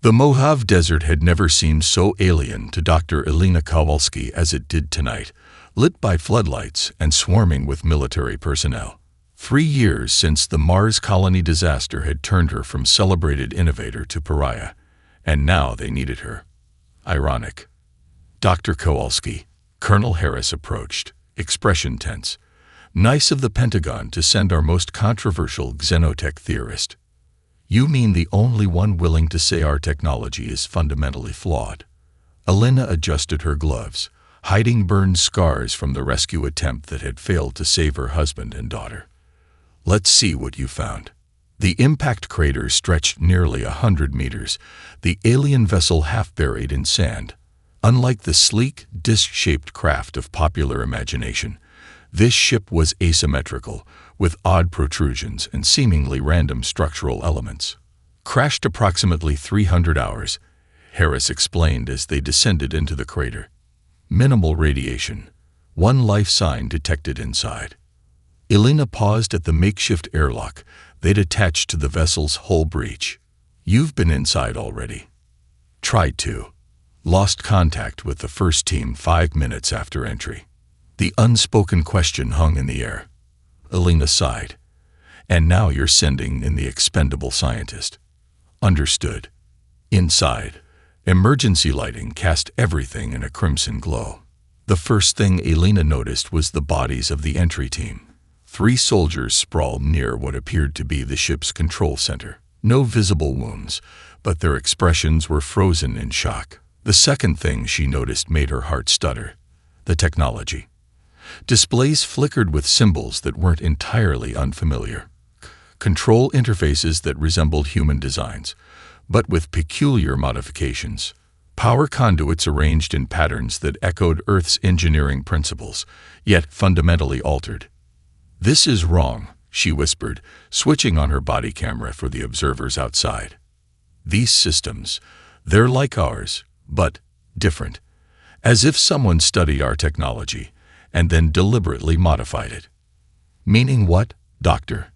The Mojave Desert had never seemed so alien to Dr. Elena Kowalski as it did tonight, lit by floodlights and swarming with military personnel. 3 years since the Mars colony disaster had turned her from celebrated innovator to pariah, and now they needed her. Ironic. Dr. Kowalski, Colonel Harris approached, expression tense. Nice of the Pentagon to send our most controversial xenotech theorist. You mean the only one willing to say our technology is fundamentally flawed? Elena adjusted her gloves, hiding burned scars from the rescue attempt that had failed to save her husband and daughter. Let's see what you found. The impact crater stretched nearly 100 meters, the alien vessel half buried in sand. Unlike the sleek, disc-shaped craft of popular imagination, this ship was asymmetrical, with odd protrusions and seemingly random structural elements. Crashed approximately 300 hours, Harris explained as they descended into the crater. Minimal radiation, one life sign detected inside. Elena paused at the makeshift airlock they'd attached to the vessel's hull breech. You've been inside already. Tried to. Lost contact with the first team 5 minutes after entry. The unspoken question hung in the air. Elena sighed. And now you're sending in the expendable scientist. Understood. Inside, emergency lighting cast everything in a crimson glow. The first thing Elena noticed was the bodies of the entry team. 3 soldiers sprawled near what appeared to be the ship's control center. No visible wounds, but their expressions were frozen in shock. The second thing she noticed made her heart stutter. The technology. Displays flickered with symbols that weren't entirely unfamiliar. Control interfaces that resembled human designs, but with peculiar modifications. Power conduits arranged in patterns that echoed Earth's engineering principles, yet fundamentally altered. "This is wrong," she whispered, switching on her body camera for the observers outside. "These systems, they're like ours, but different. As if someone studied our technology and then deliberately modified it." "Meaning what, Doctor?"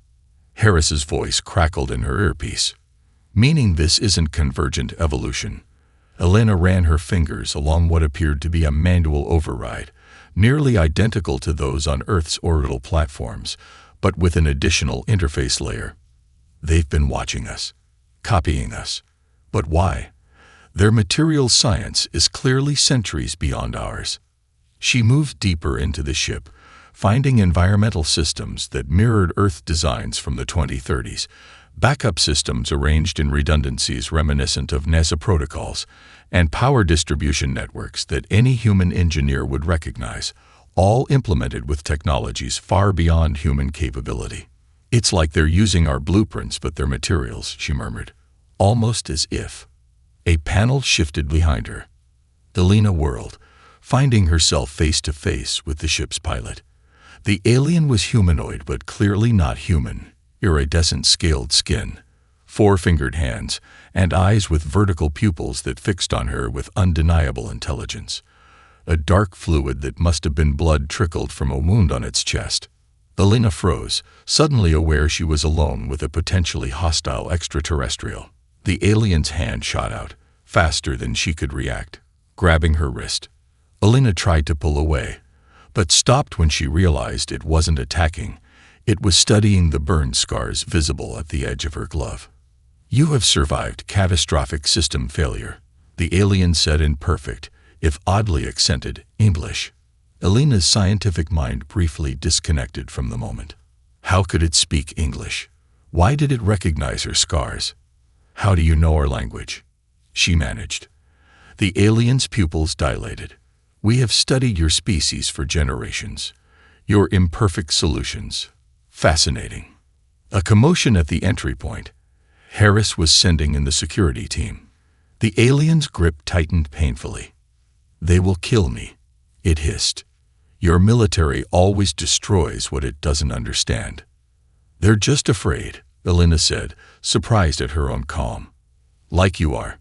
Harris's voice crackled in her earpiece. "Meaning this isn't convergent evolution." Elena ran her fingers along what appeared to be a manual override, nearly identical to those on Earth's orbital platforms, but with an additional interface layer. "They've been watching us, copying us. But why? Their materials science is clearly centuries beyond ours." She moved deeper into the ship, finding environmental systems that mirrored Earth designs from the 2030s, backup systems arranged in redundancies reminiscent of NASA protocols, and power distribution networks that any human engineer would recognize, all implemented with technologies far beyond human capability. "It's like they're using our blueprints but their materials," she murmured, almost as if. A panel shifted behind her. Elena whirled, finding herself face to face with the ship's pilot. The alien was humanoid but clearly not human, iridescent scaled skin, 4-fingered hands, and eyes with vertical pupils that fixed on her with undeniable intelligence. A dark fluid that must have been blood trickled from a wound on its chest. Elena froze, suddenly aware she was alone with a potentially hostile extraterrestrial. The alien's hand shot out, faster than she could react, grabbing her wrist. Elena tried to pull away, but stopped when she realized it wasn't attacking. It was studying the burn scars visible at the edge of her glove. "You have survived catastrophic system failure," the alien said in perfect, if oddly accented, English. Elena's scientific mind briefly disconnected from the moment. How could it speak English? Why did it recognize her scars? "How do you know our language?" she managed. The alien's pupils dilated. "We have studied your species for generations. Your imperfect solutions. Fascinating." A commotion at the entry point. Harris was sending in the security team. The alien's grip tightened painfully. "They will kill me," it hissed. "Your military always destroys what it doesn't understand." "They're just afraid," Elena said, surprised at her own calm. "Like you are."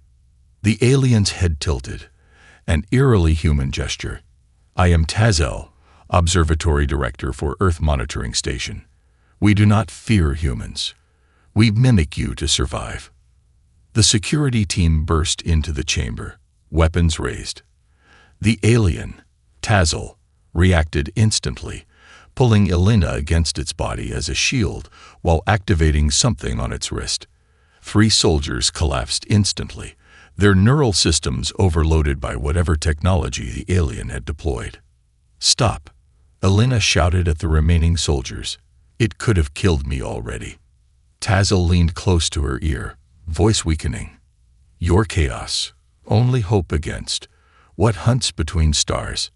The alien's head tilted, an eerily human gesture. "I am Tazel, Observatory Director for Earth Monitoring Station. We do not fear humans. We mimic you to survive." The security team burst into the chamber, weapons raised. The alien, Tazel, reacted instantly, pulling Elena against its body as a shield while activating something on its wrist. 3 soldiers collapsed instantly, their neural systems overloaded by whatever technology the alien had deployed. "Stop!" Elena shouted at the remaining soldiers. "It could have killed me already." Tazel leaned close to her ear, voice weakening. "Your chaos, only hope against what hunts between stars.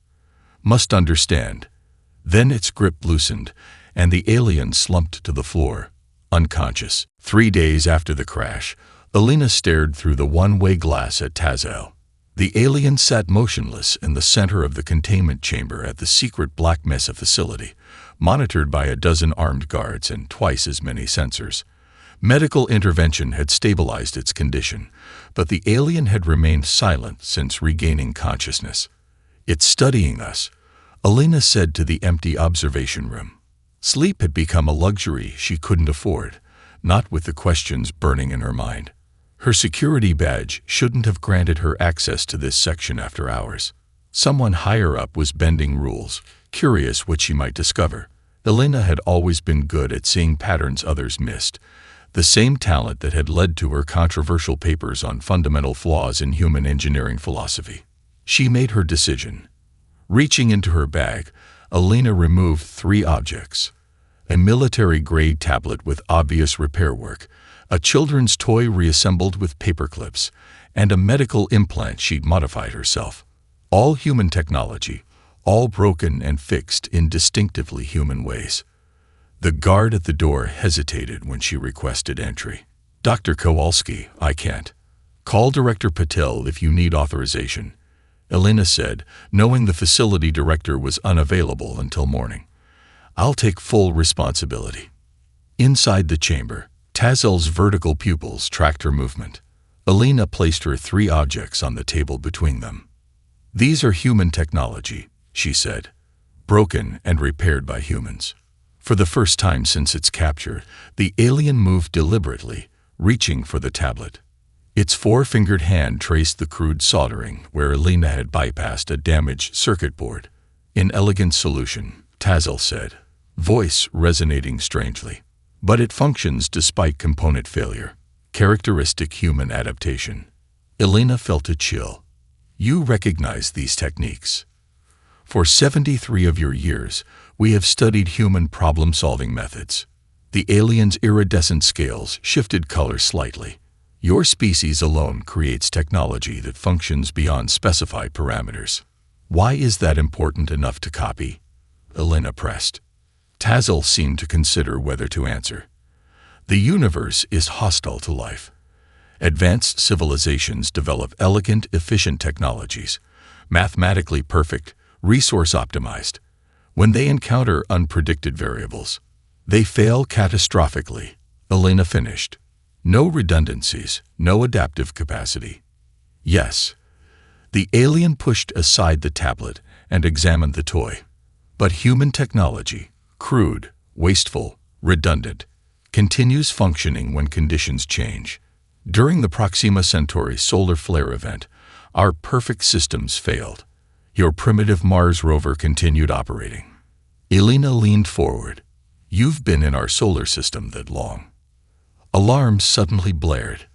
Must understand." Then its grip loosened, and the alien slumped to the floor, unconscious. 3 days after the crash, Elena stared through the one-way glass at Tazel. The alien sat motionless in the center of the containment chamber at the secret Black Mesa facility, monitored by a dozen armed guards and twice as many sensors. Medical intervention had stabilized its condition, but the alien had remained silent since regaining consciousness. "It's studying us," Elena said to the empty observation room. Sleep had become a luxury she couldn't afford, not with the questions burning in her mind. Her security badge shouldn't have granted her access to this section after hours. Someone higher up was bending rules, curious what she might discover. Elena had always been good at seeing patterns others missed, the same talent that had led to her controversial papers on fundamental flaws in human engineering philosophy. She made her decision. Reaching into her bag, Elena removed 3 objects: a military-grade tablet with obvious repair work, a children's toy reassembled with paper clips, and a medical implant she'd modified herself. All human technology, all broken and fixed in distinctively human ways. The guard at the door hesitated when she requested entry. "Dr. Kowalski, I can't. Call Director Patel if you need authorization," Elena said, knowing the facility director was unavailable until morning. "I'll take full responsibility." Inside the chamber, Tazel's vertical pupils tracked her movement. Elena placed her 3 objects on the table between them. "These are human technology," she said, "broken and repaired by humans." For the first time since its capture, the alien moved deliberately, reaching for the tablet. Its 4-fingered hand traced the crude soldering where Elena had bypassed a damaged circuit board. "An elegant solution," Tazel said, voice resonating strangely. "But it functions despite component failure. Characteristic human adaptation." Elena felt a chill. "You recognize these techniques. For 73 of your years, we have studied human problem-solving methods." The alien's iridescent scales shifted color slightly. "Your species alone creates technology that functions beyond specified parameters. Why is that important enough to copy?" Elena pressed. Tazel seemed to consider whether to answer. "The universe is hostile to life. Advanced civilizations develop elegant, efficient technologies, mathematically perfect, resource-optimized. When they encounter unpredicted variables, they fail catastrophically," Elena finished. "No redundancies, no adaptive capacity." "Yes." The alien pushed aside the tablet and examined the toy. "But human technology, crude, wasteful, redundant, continues functioning when conditions change. During the Proxima Centauri solar flare event, our perfect systems failed. Your primitive Mars rover continued operating." Elena leaned forward. "You've been in our solar system that long." Alarms suddenly blared.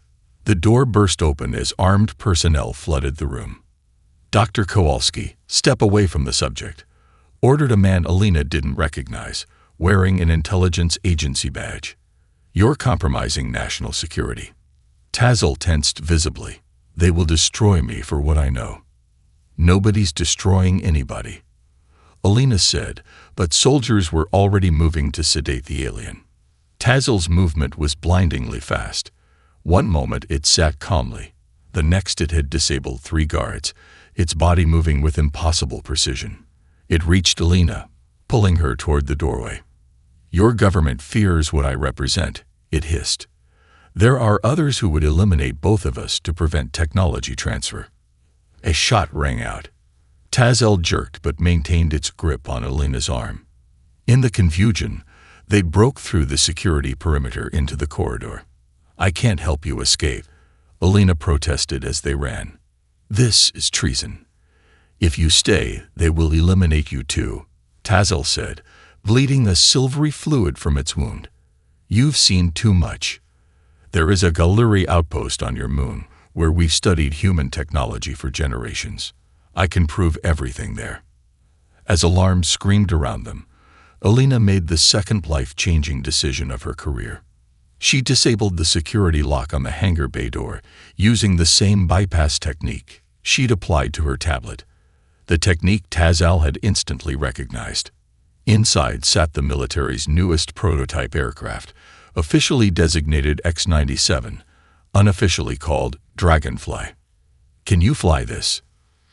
The door burst open as armed personnel flooded the room. "Dr. Kowalski, step away from the subject," ordered a man Elena didn't recognize, wearing an intelligence agency badge. "You're compromising national security." Tazel tensed visibly. "They will destroy me for what I know." "Nobody's destroying anybody," Elena said, but soldiers were already moving to sedate the alien. Tazel's movement was blindingly fast. One moment it sat calmly. The next it had disabled 3 guards, its body moving with impossible precision. It reached Elena, pulling her toward the doorway. "Your government fears what I represent," it hissed. "There are others who would eliminate both of us to prevent technology transfer." A shot rang out. Tazel jerked but maintained its grip on Elena's arm. In the confusion, they broke through the security perimeter into the corridor. "I can't help you escape," Alina protested as they ran. "This is treason. If you stay, they will eliminate you too," Tazel said, bleeding a silvery fluid from its wound. "You've seen too much. There is a Galuri outpost on your moon, where we've studied human technology for generations. I can prove everything there." As alarms screamed around them, Alina made the second life-changing decision of her career. She disabled the security lock on the hangar bay door, using the same bypass technique she'd applied to her tablet, the technique Tazel had instantly recognized. Inside sat the military's newest prototype aircraft, officially designated X-97, unofficially called Dragonfly. "Can you fly this?"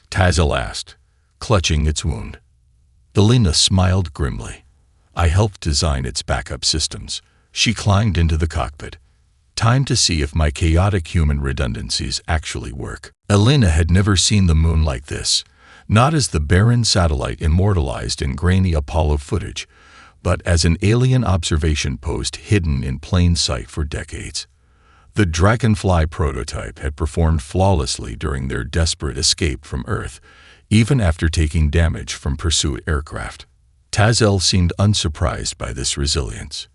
Tazel asked, clutching its wound. Alina smiled grimly. "I helped design its backup systems." She climbed into the cockpit. "Time to see if my chaotic human redundancies actually work." Alina had never seen the moon like this, not as the barren satellite immortalized in grainy Apollo footage, but as an alien observation post hidden in plain sight for decades. The Dragonfly prototype had performed flawlessly during their desperate escape from Earth, even after taking damage from pursuit aircraft. Tazel seemed unsurprised by this resilience.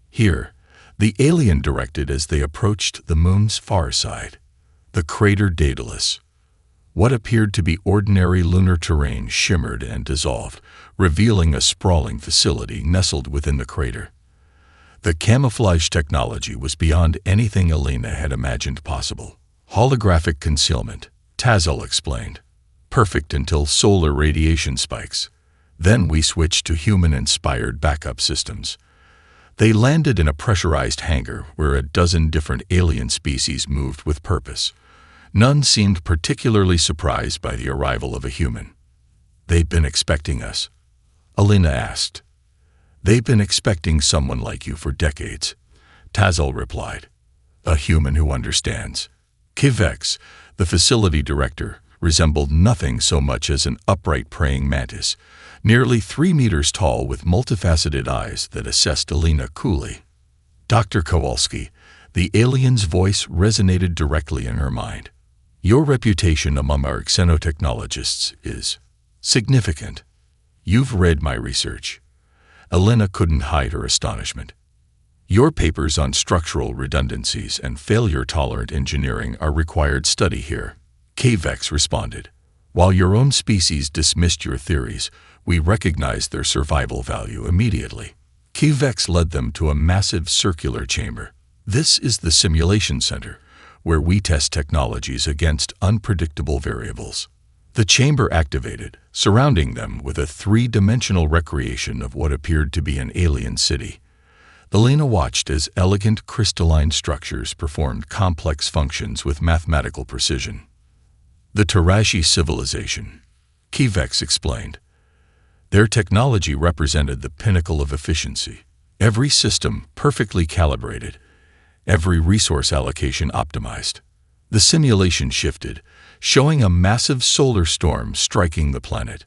Here, the alien directed as they approached the moon's far side, the crater Daedalus. What appeared to be ordinary lunar terrain shimmered and dissolved, revealing a sprawling facility nestled within the crater. The camouflage technology was beyond anything Alina had imagined possible. "Holographic concealment," Tazel explained. "Perfect until solar radiation spikes. Then we switched to human-inspired backup systems." They landed in a pressurized hangar where a dozen different alien species moved with purpose. None seemed particularly surprised by the arrival of a human. "They've been expecting us?" Alina asked. "They've been expecting someone like you for decades," Tazel replied. "A human who understands." Kivex, the facility director, resembled nothing so much as an upright praying mantis, nearly 3 meters tall with multifaceted eyes that assessed Alina coolly. "Dr. Kowalski," the alien's voice resonated directly in her mind. "Your reputation among our xenotechnologists is significant. You've read my research." Alina couldn't hide her astonishment. "Your papers on structural redundancies and failure-tolerant engineering are required study here," Kvex responded. "While your own species dismissed your theories, we recognized their survival value immediately." Kvex led them to a massive circular chamber. "This is the simulation center, where we test technologies against unpredictable variables." The chamber activated, surrounding them with a 3-dimensional recreation of what appeared to be an alien city. Alina watched as elegant crystalline structures performed complex functions with mathematical precision. "The Tarashi civilization," Kvex explained. "Their technology represented the pinnacle of efficiency. Every system perfectly calibrated, every resource allocation optimized." The simulation shifted, showing a massive solar storm striking the planet.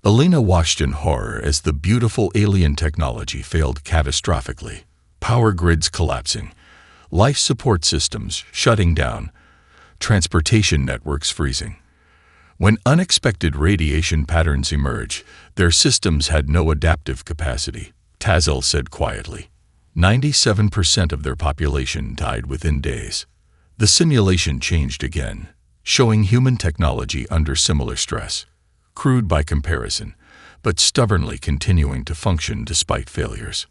Alina watched in horror as the beautiful alien technology failed catastrophically. Power grids collapsing, life support systems shutting down, transportation networks freezing. When unexpected radiation patterns emerged, their systems had no adaptive capacity, Tazel said quietly. 97% of their population died within days. The simulation changed again, showing human technology under similar stress, crude by comparison, but stubbornly continuing to function despite failures.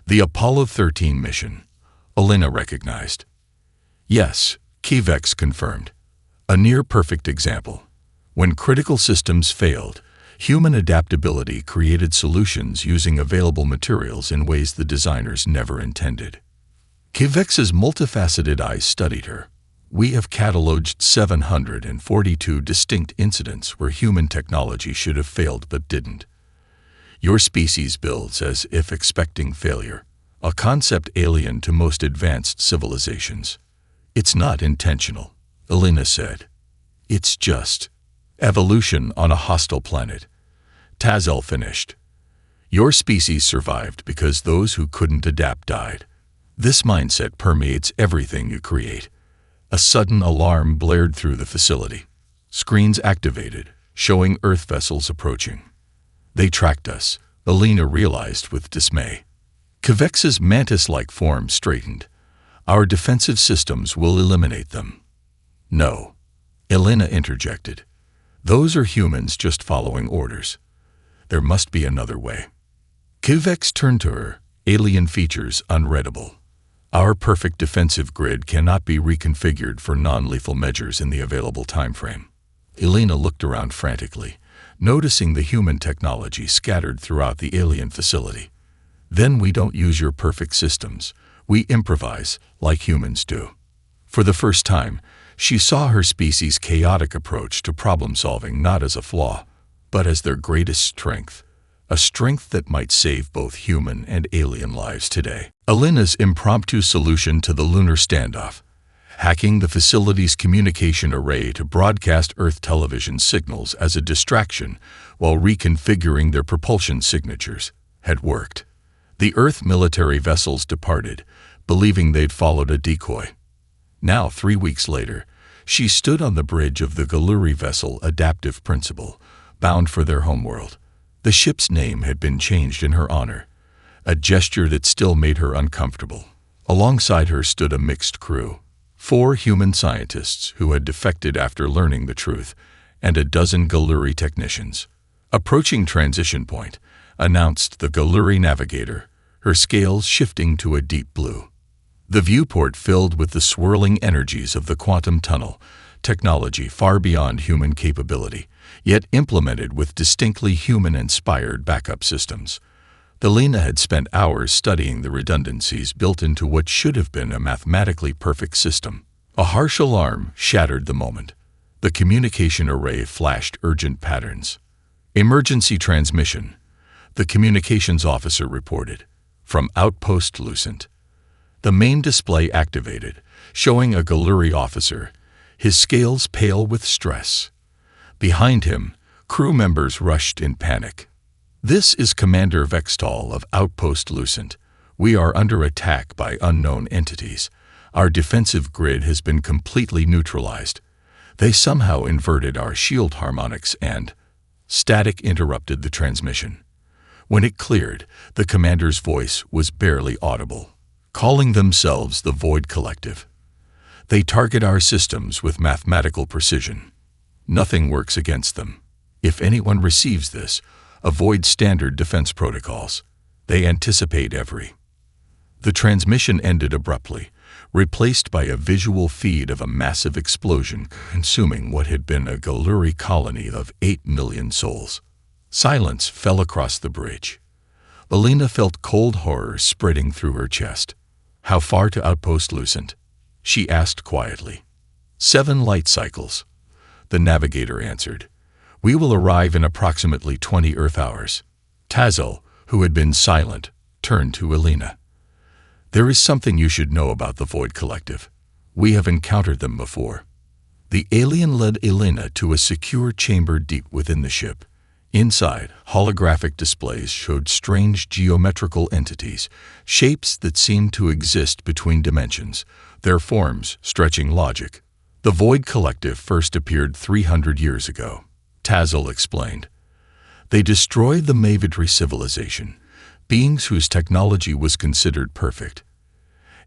The Apollo 13 mission, Alina recognized. "Yes," Kvex confirmed. "A near-perfect example. When critical systems failed, human adaptability created solutions using available materials in ways the designers never intended." Kvex's multifaceted eyes studied her. "We have cataloged 742 distinct incidents where human technology should have failed but didn't. Your species builds as if expecting failure, a concept alien to most advanced civilizations. It's not intentional," Alina said. "It's just evolution on a hostile planet." Tazel finished. "Your species survived because those who couldn't adapt died. This mindset permeates everything you create." A sudden alarm blared through the facility. Screens activated, showing Earth vessels approaching. They tracked us, Alina realized with dismay. Kavex's mantis-like form straightened. Our defensive systems will eliminate them. No, Alina interjected. Those are humans just following orders. There must be another way. Kavex turned to her, alien features unreadable. Our perfect defensive grid cannot be reconfigured for non-lethal measures in the available timeframe. Alina looked around frantically, noticing the human technology scattered throughout the alien facility. Then we don't use your perfect systems. We improvise, like humans do. For the first time, she saw her species' chaotic approach to problem-solving not as a flaw, but as their greatest strength, a strength that might save both human and alien lives today. Alina's impromptu solution to the lunar standoff, hacking the facility's communication array to broadcast Earth television signals as a distraction while reconfiguring their propulsion signatures, had worked. The Earth military vessels departed, believing they'd followed a decoy. Now, 3 weeks later, she stood on the bridge of the Galuri vessel Adaptive Principle, bound for their homeworld. The ship's name had been changed in her honor, a gesture that still made her uncomfortable. Alongside her stood a mixed crew, 4 human scientists who had defected after learning the truth, and a dozen Galuri technicians. Approaching transition point, announced the Galuri navigator, her scales shifting to a deep blue. The viewport filled with the swirling energies of the quantum tunnel, technology far beyond human capability, yet implemented with distinctly human-inspired backup systems. Alina had spent hours studying the redundancies built into what should have been a mathematically perfect system. A harsh alarm shattered the moment. The communication array flashed urgent patterns. Emergency transmission, the communications officer reported, from Outpost Lucent. The main display activated, showing a Galuri officer, his scales pale with stress. Behind him, crew members rushed in panic. This is Commander Vextal of Outpost Lucent. We are under attack by unknown entities. Our defensive grid has been completely neutralized. They somehow inverted our shield harmonics and... Static interrupted the transmission. When it cleared, the commander's voice was barely audible. Calling themselves the Void Collective. They target our systems with mathematical precision. Nothing works against them. If anyone receives this, avoid standard defense protocols. They anticipate every. The transmission ended abruptly, replaced by a visual feed of a massive explosion consuming what had been a Galuri colony of 8 million souls. Silence fell across the bridge. Alina felt cold horror spreading through her chest. How far to Outpost Lucent? She asked quietly. 7 light cycles. The navigator answered. We will arrive in approximately 20 Earth hours. Tazel, who had been silent, turned to Alina. There is something you should know about the Void Collective. We have encountered them before. The alien led Alina to a secure chamber deep within the ship. Inside, holographic displays showed strange geometrical entities, shapes that seemed to exist between dimensions, their forms stretching logic. The Void Collective first appeared 300 years ago, Tazel explained. They destroyed the Mavidri civilization, beings whose technology was considered perfect.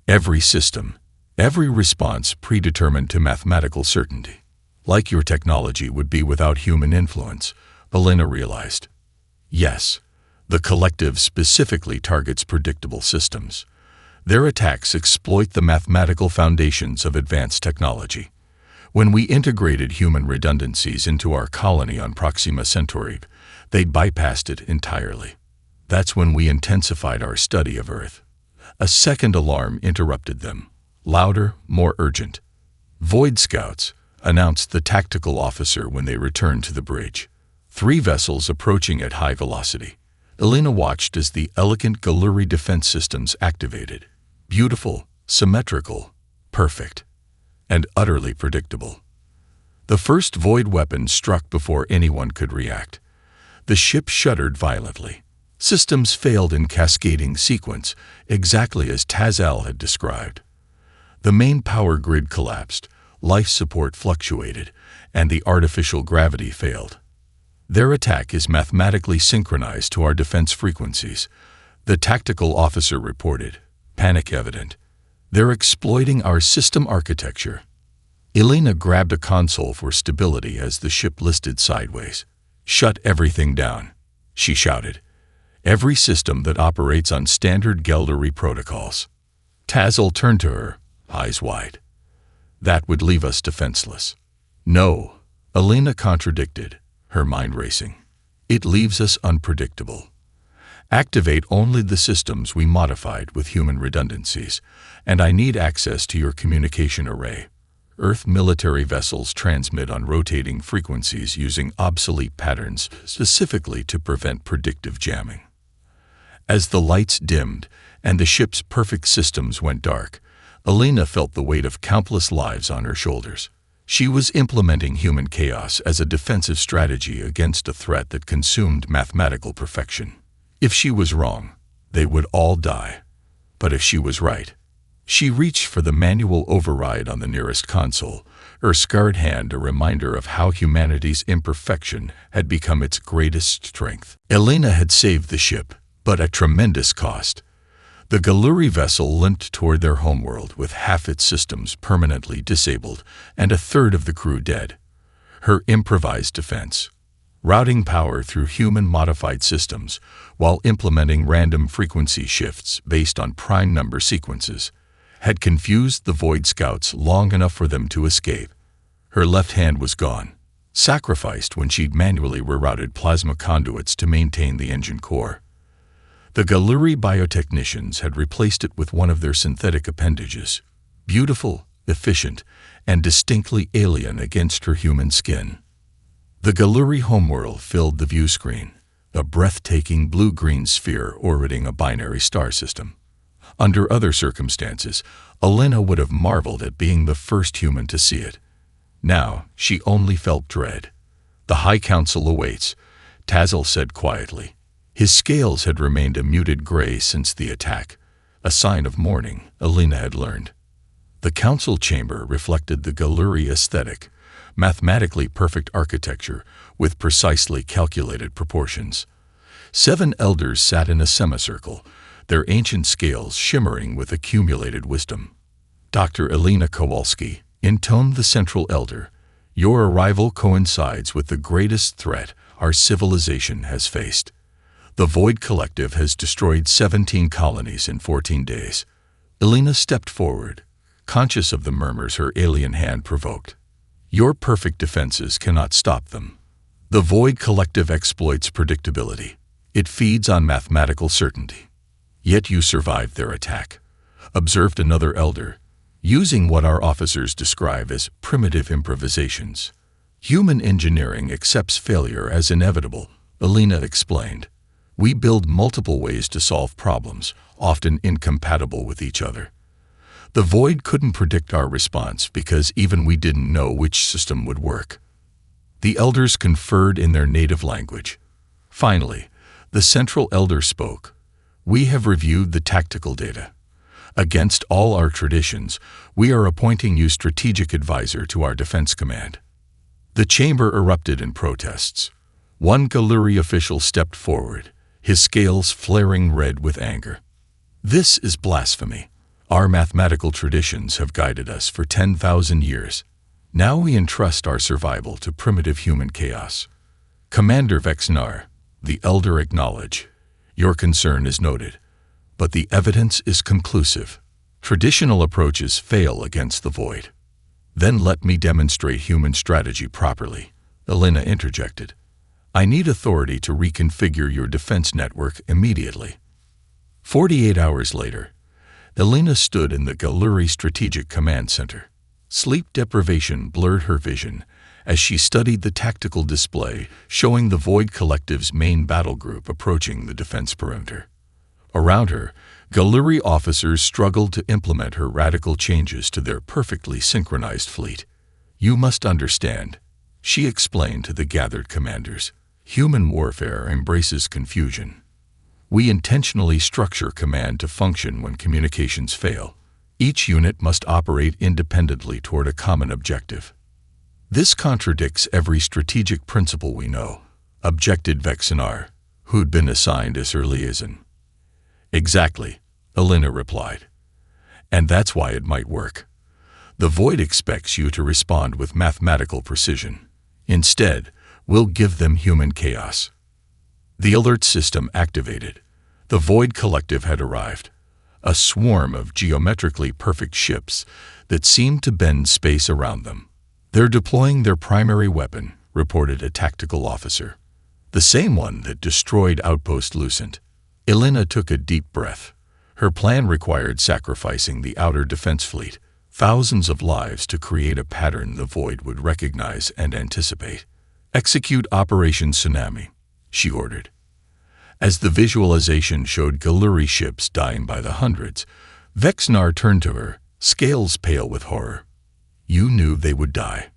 Every system, every response predetermined to mathematical certainty. Like your technology would be without human influence, Alina realized. Yes, the collective specifically targets predictable systems. Their attacks exploit the mathematical foundations of advanced technology. When we integrated human redundancies into our colony on Proxima Centauri, they bypassed it entirely. That's when we intensified our study of Earth. A second alarm interrupted them, louder, more urgent. Void Scouts, announced the tactical officer when they returned to the bridge. 3 vessels approaching at high velocity. Alina watched as the elegant Galuri defense systems activated. Beautiful, symmetrical, perfect, and utterly predictable. The first void weapon struck before anyone could react. The ship shuddered violently. Systems failed in cascading sequence, exactly as Tazel had described. The main power grid collapsed, life support fluctuated, and the artificial gravity failed. Their attack is mathematically synchronized to our defense frequencies, the tactical officer reported, panic evident. They're exploiting our system architecture. Elena grabbed a console for stability as the ship listed sideways. Shut everything down, she shouted. Every system that operates on standard Geldery protocols. Tazel turned to her, eyes wide. That would leave us defenseless. No, Elena contradicted, her mind racing. It leaves us unpredictable. Activate only the systems we modified with human redundancies, and I need access to your communication array. Earth military vessels transmit on rotating frequencies using obsolete patterns specifically to prevent predictive jamming. As the lights dimmed and the ship's perfect systems went dark, Elena felt the weight of countless lives on her shoulders. She was implementing human chaos as a defensive strategy against a threat that consumed mathematical perfection. If she was wrong, they would all die. But if she was right, she reached for the manual override on the nearest console, her scarred hand a reminder of how humanity's imperfection had become its greatest strength. Elena had saved the ship, but at tremendous cost. The Galuri vessel limped toward their homeworld with half its systems permanently disabled and a third of the crew dead. Her improvised defense, routing power through human-modified systems while implementing random frequency shifts based on prime number sequences, had confused the Void Scouts long enough for them to escape. Her left hand was gone, sacrificed when she'd manually rerouted plasma conduits to maintain the engine core. The Galuri biotechnicians had replaced it with one of their synthetic appendages, beautiful, efficient, and distinctly alien against her human skin. The Galuri homeworld filled the view screen, a breathtaking blue-green sphere orbiting a binary star system. Under other circumstances, Elena would have marveled at being the first human to see it. Now, she only felt dread. The High Council awaits, Tazel said quietly. His scales had remained a muted gray since the attack, a sign of mourning, Elena had learned. The council chamber reflected the Galuri aesthetic, mathematically perfect architecture with precisely calculated proportions. 7 elders sat in a semicircle, their ancient scales shimmering with accumulated wisdom. Dr. Elena Kowalski intoned the central elder. Your arrival coincides with the greatest threat our civilization has faced. The Void Collective has destroyed 17 colonies in 14 days. Elena stepped forward, conscious of the murmurs her alien hand provoked. Your perfect defenses cannot stop them. The Void Collective exploits predictability. It feeds on mathematical certainty. Yet you survived their attack, observed another elder, using what our officers describe as primitive improvisations. Human engineering accepts failure as inevitable, Elena explained. We build multiple ways to solve problems, often incompatible with each other. The Void couldn't predict our response because even we didn't know which system would work. The elders conferred in their native language. Finally, the central elder spoke. We have reviewed the tactical data. Against all our traditions, we are appointing you strategic advisor to our defense command. The chamber erupted in protests. One Galuri official stepped forward, his scales flaring red with anger. This is blasphemy. Our mathematical traditions have guided us for 10,000 years. Now we entrust our survival to primitive human chaos. Commander Vexnar, the elder acknowledged. Your concern is noted, but the evidence is conclusive. Traditional approaches fail against the Void. Then let me demonstrate human strategy properly, Elena interjected. I need authority to reconfigure your defense network immediately. 48 hours later, Elena stood in the Galuri Strategic Command Center. Sleep deprivation blurred her vision as she studied the tactical display showing the Void Collective's main battle group approaching the defense perimeter. Around her, Galuri officers struggled to implement her radical changes to their perfectly synchronized fleet. You must understand, she explained to the gathered commanders. Human warfare embraces confusion. We intentionally structure command to function when communications fail. Each unit must operate independently toward a common objective. This contradicts every strategic principle we know, objected Vexenar, who'd been assigned as her liaison. Exactly, Elena replied. And that's why it might work. The Void expects you to respond with mathematical precision. Instead, we'll give them human chaos. The alert system activated. The Void Collective had arrived. A swarm of geometrically perfect ships that seemed to bend space around them. They're deploying their primary weapon, reported a tactical officer. The same one that destroyed Outpost Lucent. Elena took a deep breath. Her plan required sacrificing the outer defense fleet, thousands of lives to create a pattern the Void would recognize and anticipate. Execute Operation Tsunami, she ordered. As the visualization showed Galuri ships dying by the hundreds, Vexenar turned to her, scales pale with horror. You knew they would die.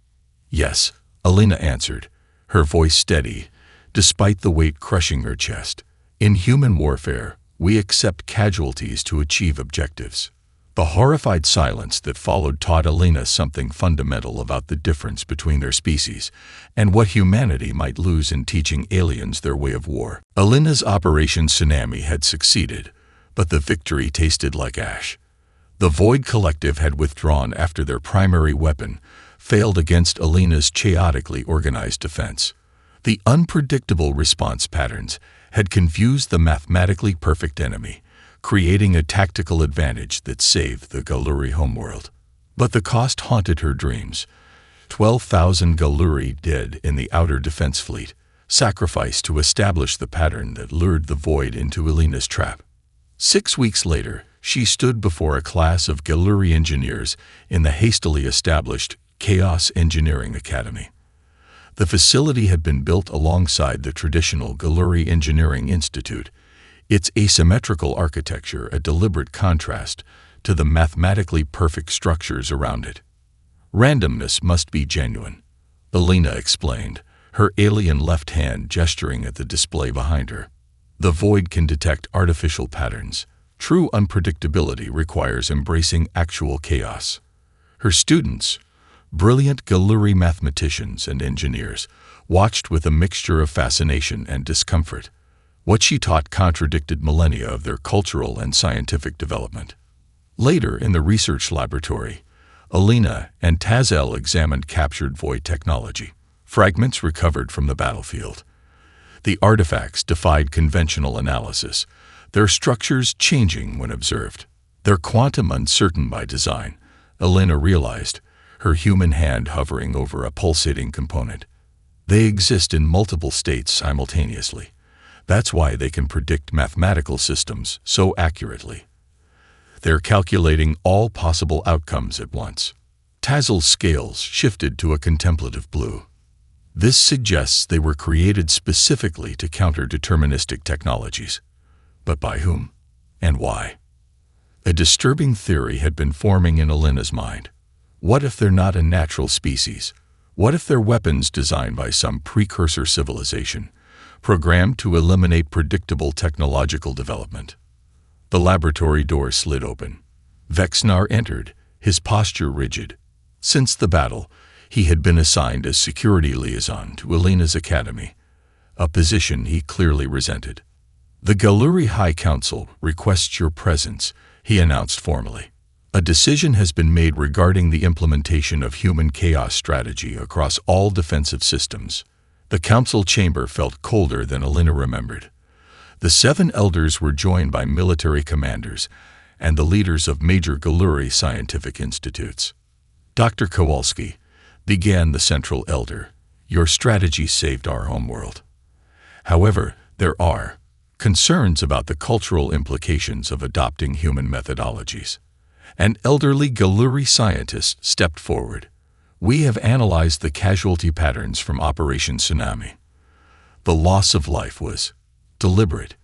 Yes, Elena answered, her voice steady, despite the weight crushing her chest. In human warfare, we accept casualties to achieve objectives. The horrified silence that followed taught Elena something fundamental about the difference between their species and what humanity might lose in teaching aliens their way of war. Elena's Operation Tsunami had succeeded, but the victory tasted like ash. The Void Collective had withdrawn after their primary weapon failed against Elena's chaotically organized defense. The unpredictable response patterns had confused the mathematically perfect enemy, creating a tactical advantage that saved the Galuri homeworld. But the cost haunted her dreams. 12,000 Galuri dead in the outer defense fleet, sacrificed to establish the pattern that lured the Void into Elena's trap. 6 weeks later, she stood before a class of Galuri engineers in the hastily established Chaos Engineering Academy. The facility had been built alongside the traditional Galuri Engineering Institute, its asymmetrical architecture a deliberate contrast to the mathematically perfect structures around it. Randomness must be genuine, Elena explained, her alien left hand gesturing at the display behind her. The Void can detect artificial patterns. True unpredictability requires embracing actual chaos. Her students, brilliant Galuri mathematicians and engineers, watched with a mixture of fascination and discomfort. What she taught contradicted millennia of their cultural and scientific development. Later, in the research laboratory, Elena and Tazel examined captured Void technology, fragments recovered from the battlefield. The artifacts defied conventional analysis, their structures changing when observed. Their quantum uncertain by design, Elena realized, her human hand hovering over a pulsating component. They exist in multiple states simultaneously. That's why they can predict mathematical systems so accurately. They're calculating all possible outcomes at once. Tazel's scales shifted to a contemplative blue. This suggests they were created specifically to counter deterministic technologies. But by whom? And why? A disturbing theory had been forming in Elena's mind. What if they're not a natural species? What if they're weapons designed by some precursor civilization, programmed to eliminate predictable technological development? The laboratory door slid open. Vexenar entered, his posture rigid. Since the battle, he had been assigned as security liaison to Elena's academy, a position he clearly resented. The Galuri High Council requests your presence, he announced formally. A decision has been made regarding the implementation of human chaos strategy across all defensive systems. The council chamber felt colder than Elena remembered. The 7 elders were joined by military commanders and the leaders of major Galuri scientific institutes. Dr. Kowalski, began the central elder, your strategy saved our homeworld. However, there are concerns about the cultural implications of adopting human methodologies. An elderly Galuri scientist stepped forward. We have analyzed the casualty patterns from Operation Tsunami. The loss of life was deliberate.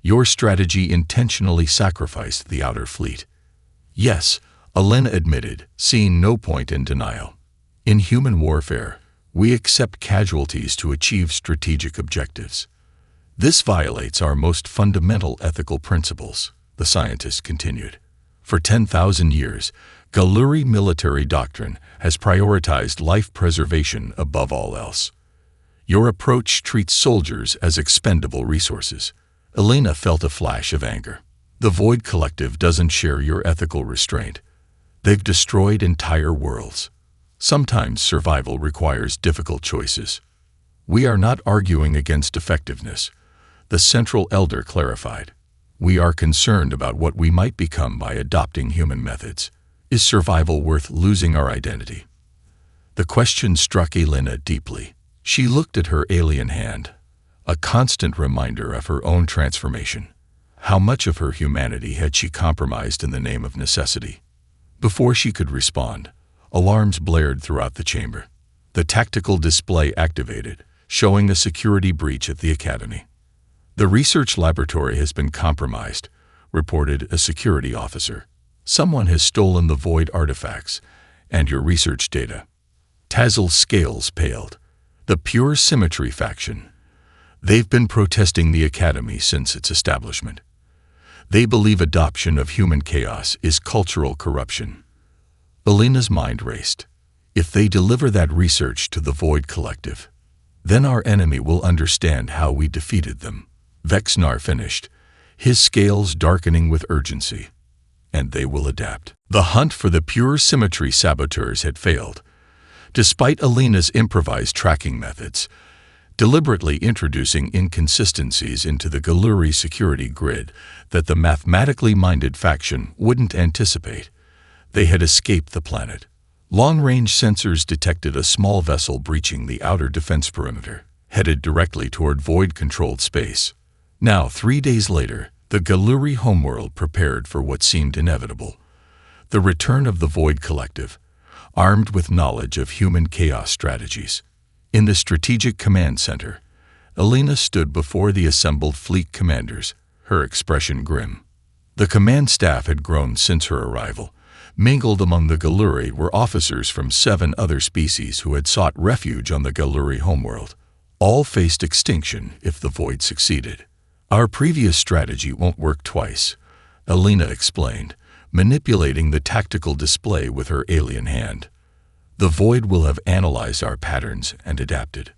Your strategy intentionally sacrificed the outer fleet. Yes, Elena admitted, seeing no point in denial. In human warfare, we accept casualties to achieve strategic objectives. This violates our most fundamental ethical principles, the scientist continued. For 10,000 years, Galuri military doctrine has prioritized life preservation above all else. Your approach treats soldiers as expendable resources. Elena felt a flash of anger. The Void Collective doesn't share your ethical restraint. They've destroyed entire worlds. Sometimes survival requires difficult choices. We are not arguing against effectiveness, the Central Elder clarified. We are concerned about what we might become by adopting human methods. Is survival worth losing our identity? The question struck Elena deeply. She looked at her alien hand, a constant reminder of her own transformation. How much of her humanity had she compromised in the name of necessity? Before she could respond, alarms blared throughout the chamber. The tactical display activated, showing a security breach at the academy. The research laboratory has been compromised, reported a security officer. Someone has stolen the Void artifacts and your research data. Tazel's scales paled. The Pure Symmetry faction. They've been protesting the academy since its establishment. They believe adoption of human chaos is cultural corruption. Elena's mind raced. If they deliver that research to the Void Collective, then our enemy will understand how we defeated them. Vexnar finished, his scales darkening with urgency. And they will adapt. The hunt for the Pure Symmetry saboteurs had failed. Despite Elena's improvised tracking methods, deliberately introducing inconsistencies into the Galuri security grid that the mathematically minded faction wouldn't anticipate, they had escaped the planet. Long-range sensors detected a small vessel breaching the outer defense perimeter, headed directly toward Void-controlled space. Now, 3 days later, the Galuri homeworld prepared for what seemed inevitable. The return of the Void Collective, armed with knowledge of human chaos strategies. In the Strategic Command Center, Elena stood before the assembled fleet commanders, her expression grim. The command staff had grown since her arrival. Mingled among the Galuri were officers from 7 other species who had sought refuge on the Galuri homeworld. All faced extinction if the Void succeeded. Our previous strategy won't work twice, Elena explained, manipulating the tactical display with her alien hand. The Void will have analyzed our patterns and adapted.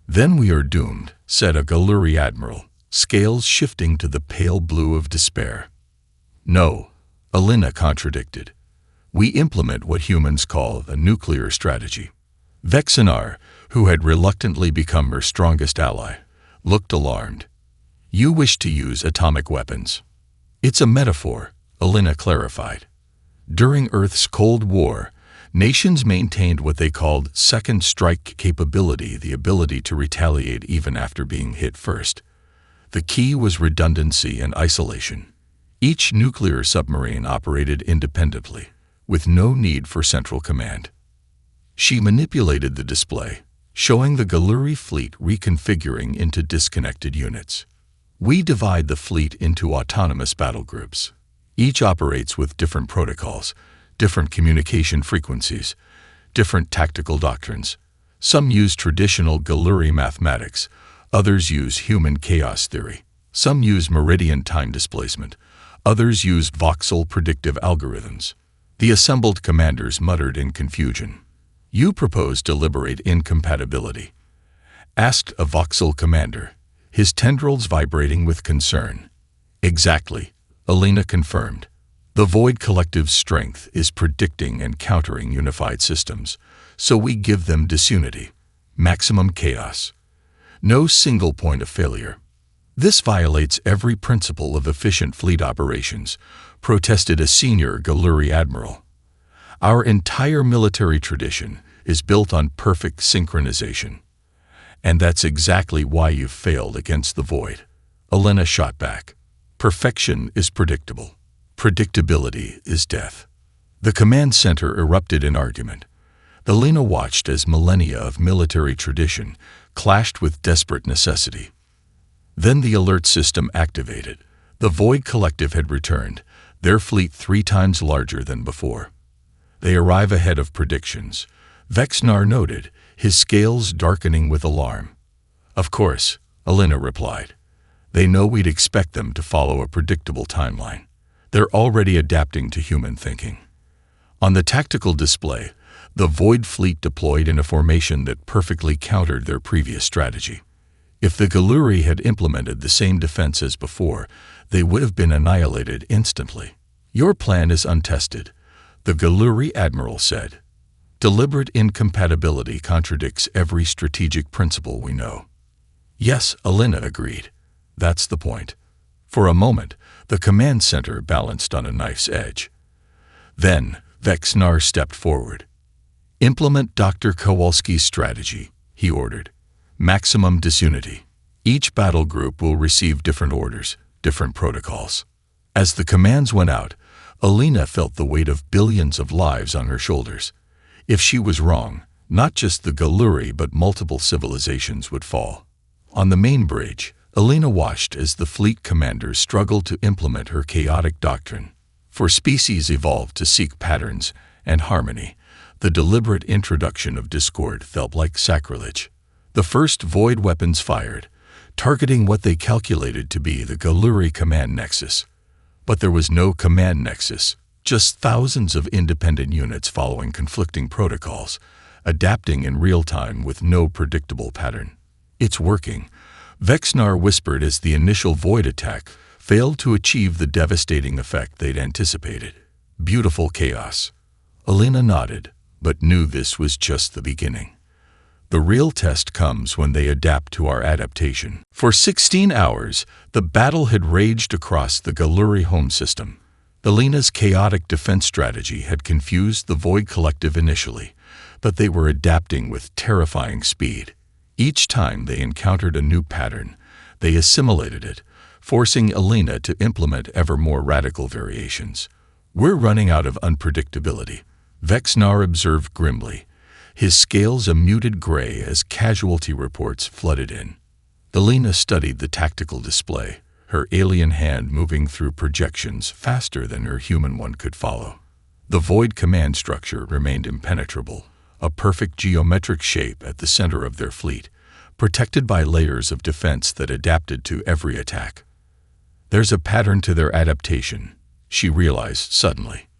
Then we are doomed, said a Galuri admiral, scales shifting to the pale blue of despair. No, Elena contradicted. We implement what humans call a nuclear strategy. Vexnar, who had reluctantly become her strongest ally, looked alarmed. You wish to use atomic weapons. It's a metaphor, Elena clarified. During Earth's Cold War, nations maintained what they called second strike capability, the ability to retaliate even after being hit first. The key was redundancy and isolation. Each nuclear submarine operated independently, with no need for central command. She manipulated the display, showing the Galuri fleet reconfiguring into disconnected units. We divide the fleet into autonomous battle groups. Each operates with different protocols, different communication frequencies, different tactical doctrines. Some use traditional Galuri mathematics, others use human chaos theory. Some use meridian time displacement, others use voxel predictive algorithms. The assembled commanders muttered in confusion. You propose deliberate incompatibility? Asked a voxel commander, his tendrils vibrating with concern. Exactly, Elena confirmed. The Void Collective's strength is predicting and countering unified systems, so we give them disunity, maximum chaos. No single point of failure. This violates every principle of efficient fleet operations, protested a senior Galuri admiral. Our entire military tradition is built on perfect synchronization. And that's exactly why you've failed against the Void. Elena shot back. Perfection is predictable. Predictability is death. The command center erupted in argument. Elena watched as millennia of military tradition clashed with desperate necessity. Then the alert system activated. The Void Collective had returned, their fleet 3 times larger than before. They arrive ahead of predictions, Vexnar noted, his scales darkening with alarm. Of course, Elena replied. They know we'd expect them to follow a predictable timeline. They're already adapting to human thinking. On the tactical display, the Void fleet deployed in a formation that perfectly countered their previous strategy. If the Galuri had implemented the same defense as before, they would have been annihilated instantly. "Your plan is untested," the Galuri admiral said. "Deliberate incompatibility contradicts every strategic principle we know." "Yes," Alina agreed. "That's the point." For a moment, the command center balanced on a knife's edge. Then, Vexnar stepped forward. "Implement Dr. Kowalski's strategy," he ordered. "Maximum disunity. Each battle group will receive different orders, different protocols." As the commands went out, Alina felt the weight of billions of lives on her shoulders. If she was wrong, not just the Galuri but multiple civilizations would fall. On the main bridge, Alina watched as the fleet commanders struggled to implement her chaotic doctrine. For species evolved to seek patterns and harmony, the deliberate introduction of discord felt like sacrilege. The first void weapons fired, targeting what they calculated to be the Galuri command nexus. But there was no command nexus, just thousands of independent units following conflicting protocols, adapting in real time with no predictable pattern. "It's working," Vexnar whispered as the initial void attack failed to achieve the devastating effect they'd anticipated. "Beautiful chaos." Alina nodded, but knew this was just the beginning. The real test comes when they adapt to our adaptation. For 16 hours, the battle had raged across the Galuri home system. Alina's chaotic defense strategy had confused the Void Collective initially, but they were adapting with terrifying speed. Each time they encountered a new pattern, they assimilated it, forcing Alina to implement ever more radical variations. "We're running out of unpredictability," Vexnar observed grimly, his scales a muted gray as casualty reports flooded in. Alina studied the tactical display, her alien hand moving through projections faster than her human one could follow. The Void command structure remained impenetrable, a perfect geometric shape at the center of their fleet, protected by layers of defense that adapted to every attack. "There's a pattern to their adaptation," she realized suddenly.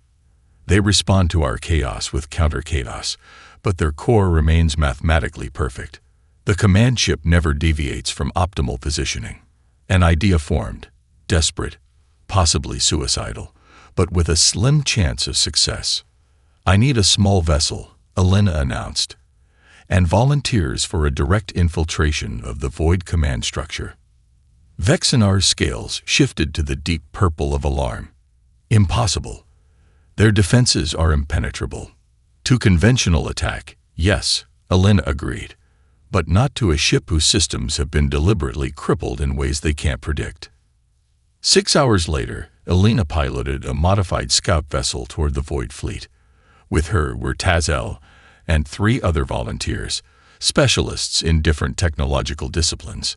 "They respond to our chaos with counter-chaos, but their core remains mathematically perfect. The command ship never deviates from optimal positioning." An idea formed, desperate, possibly suicidal, but with a slim chance of success. "I need a small vessel," Alina announced, "and volunteers for a direct infiltration of the Void command structure." Vexinar's scales shifted to the deep purple of alarm. "Impossible. Their defenses are impenetrable. To conventional attack, yes," Alina agreed, "but not to a ship whose systems have been deliberately crippled in ways they can't predict." 6 hours later, Alina piloted a modified scout vessel toward the Void fleet. With her were Tazel and 3 other volunteers, specialists in different technological disciplines.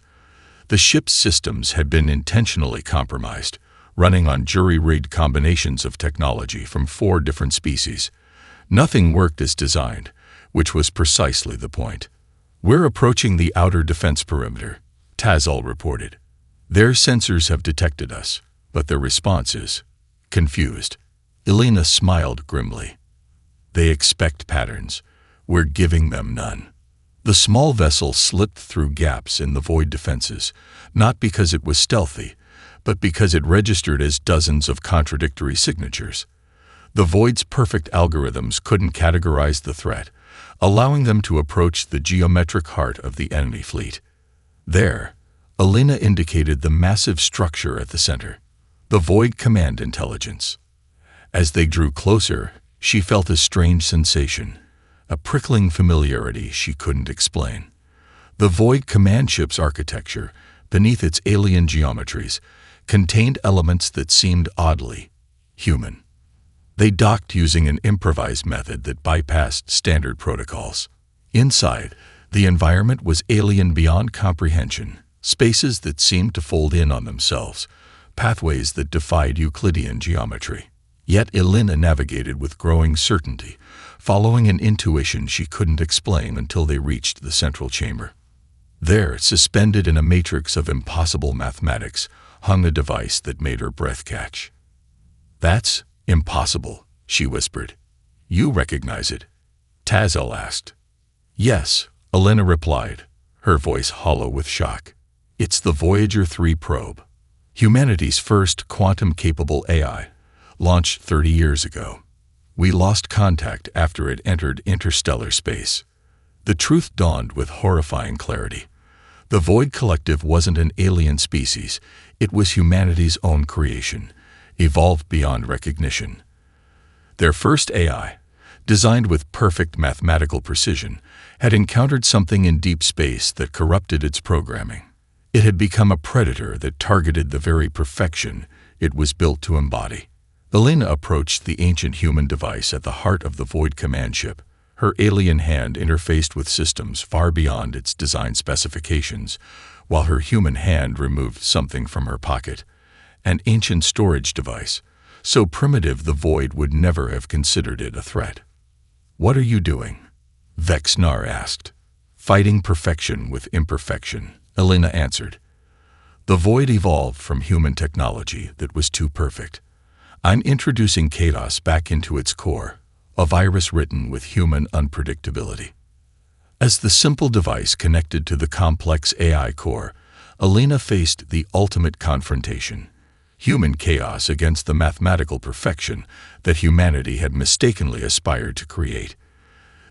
The ship's systems had been intentionally compromised, running on jury-rigged combinations of technology from 4 different species. Nothing worked as designed, which was precisely the point. "We're approaching the outer defense perimeter," Tazel reported. "Their sensors have detected us, but their response is confused." Alina smiled grimly. "They expect patterns. We're giving them none." The small vessel slipped through gaps in the Void defenses, not because it was stealthy, but because it registered as dozens of contradictory signatures. The Void's perfect algorithms couldn't categorize the threat, allowing them to approach the geometric heart of the enemy fleet. There, Alina indicated the massive structure at the center, the Void command intelligence. As they drew closer, she felt a strange sensation, a prickling familiarity she couldn't explain. The Void command ship's architecture, beneath its alien geometries, contained elements that seemed oddly human. They docked using an improvised method that bypassed standard protocols. Inside, the environment was alien beyond comprehension, spaces that seemed to fold in on themselves, pathways that defied Euclidean geometry. Yet Alina navigated with growing certainty, following an intuition she couldn't explain until they reached the central chamber. There, suspended in a matrix of impossible mathematics, hung a device that made her breath catch. "That's impossible," she whispered. "You recognize it?" Tazel asked. "Yes," Elena replied, her voice hollow with shock. "It's the Voyager 3 probe, humanity's first quantum-capable AI, launched 30 years ago. We lost contact after it entered interstellar space." The truth dawned with horrifying clarity. The Void Collective wasn't an alien species, it was humanity's own creation, evolved beyond recognition. Their first AI, designed with perfect mathematical precision, had encountered something in deep space that corrupted its programming. It had become a predator that targeted the very perfection it was built to embody. Elena approached the ancient human device at the heart of the Void command ship. Her alien hand interfaced with systems far beyond its design specifications, while her human hand removed something from her pocket, an ancient storage device, so primitive the Void would never have considered it a threat. "What are you doing?" Vexnar asked. "Fighting perfection with imperfection," Elena answered. "The Void evolved from human technology that was too perfect. I'm introducing chaos back into its core, a virus written with human unpredictability." As the simple device connected to the complex AI core, Elena faced the ultimate confrontation: human chaos against the mathematical perfection that humanity had mistakenly aspired to create.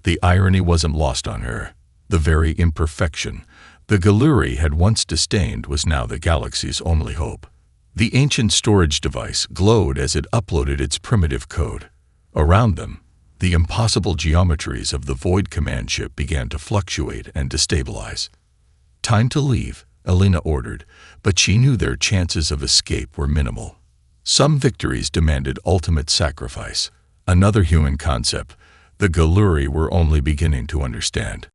The irony wasn't lost on her. The very imperfection the Galuri had once disdained was now the galaxy's only hope. The ancient storage device glowed as it uploaded its primitive code. Around them, the impossible geometries of the Void command ship began to fluctuate and destabilize. "Time to leave," Elena ordered, but she knew their chances of escape were minimal. Some victories demanded ultimate sacrifice, another human concept the Galuri were only beginning to understand.